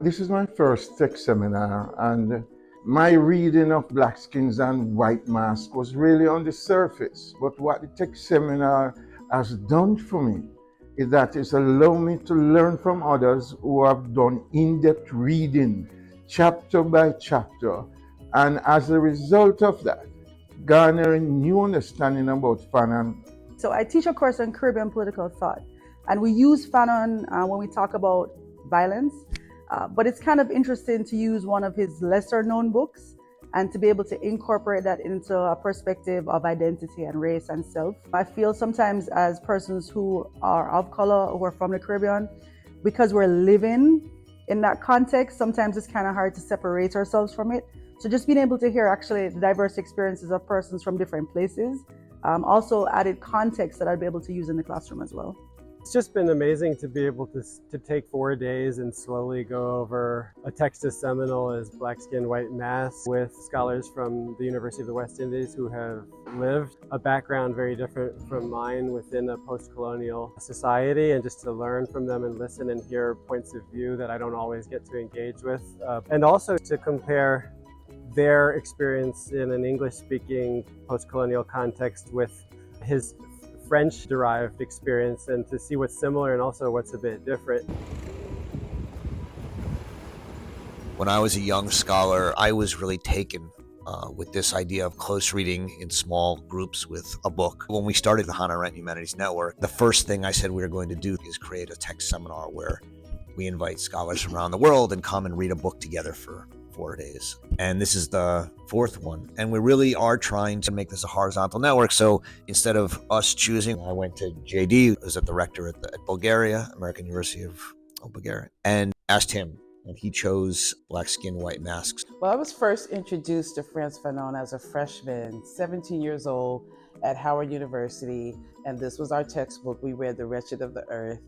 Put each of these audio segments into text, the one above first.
This is my first tech seminar, and my reading of Black Skins and White Mask was really on the surface. But what the tech seminar has done for me is that it's allowed me to learn from others who have done in-depth reading, chapter by chapter, and as a result of that, garnering new understanding about Fanon. So I teach a course on Caribbean political thought, and we use Fanon when we talk about violence, but it's kind of interesting to use one of his lesser known books and to be able to incorporate that into a perspective of identity and race and self. I feel sometimes as persons who are of color or who are from the Caribbean, because we're living in that context, sometimes it's kind of hard to separate ourselves from it. So just being able to hear actually the diverse experiences of persons from different places also added context that I'd be able to use in the classroom as well. It's just been amazing to be able to take 4 days and slowly go over a text as seminal as Black Skin, White Mask with scholars from the University of the West Indies who have lived a background very different from mine within a post-colonial society, and just to learn from them and listen and hear points of view that I don't always get to engage with. And also to compare their experience in an English-speaking post-colonial context with his French-derived experience, and to see what's similar and also what's a bit different. When I was a young scholar, I was really taken with this idea of close reading in small groups with a book. When we started the Arendt Humanities Network, the first thing I said we were going to do is create a text seminar where we invite scholars from around the world and come and read a book together for 4 days. And this is the fourth one. And we really are trying to make this a horizontal network. So instead of us choosing, I went to JD, who's at the rector at Bulgaria, American University of Bulgaria, and asked him. And he chose Black Skin, White Masks. Well, I was first introduced to Frantz Fanon as a freshman, 17 years old, at Howard University. And this was our textbook. We read The Wretched of the Earth.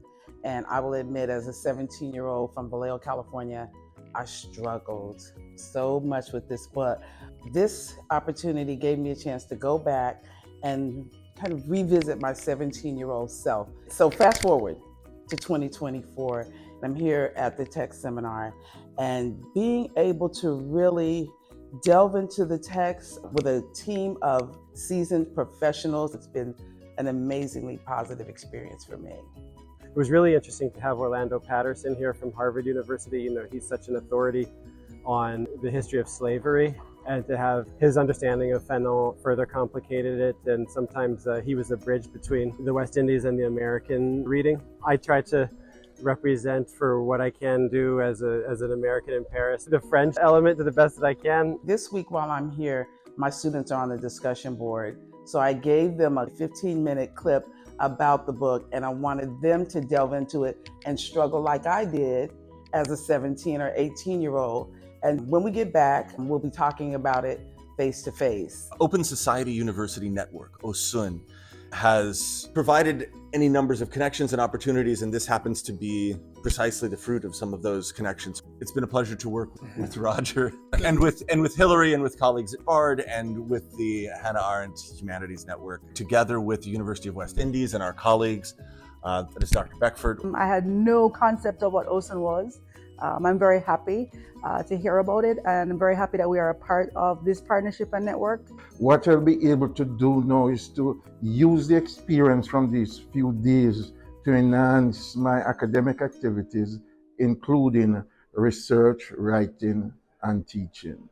And I will admit, as a 17-year-old from Vallejo, California, I struggled so much with this book. This opportunity gave me a chance to go back and kind of revisit my 17-year-old self. So fast forward to 2024, I'm here at the text seminar, and being able to really delve into the text with a team of seasoned professionals, it's been an amazingly positive experience for me. It was really interesting to have Orlando Patterson here from Harvard University. You know, he's such an authority on the history of slavery, and to have his understanding of Fanon further complicated it, and sometimes he was a bridge between the West Indies and the American reading. I try to represent, for what I can do as an American in Paris, the French element to the best that I can. This week while I'm here, my students are on the discussion board. So I gave them a 15-minute clip about the book, and I wanted them to delve into it and struggle like I did as a 17 or 18-year-old. And when we get back, we'll be talking about it face to face. Open Society University Network, OSUN, has provided any numbers of connections and opportunities, and this happens to be precisely the fruit of some of those connections. It's been a pleasure to work with Roger and with Hillary and with colleagues at Bard and with the Hannah Arendt Humanities Network, together with the University of West Indies and our colleagues, that is Dr. Beckford. I had no concept of what OSUN was. I'm very happy to hear about it, and I'm very happy that we are a part of this partnership and network. What I'll be able to do now is to use the experience from these few days to enhance my academic activities, including research, writing, and teaching.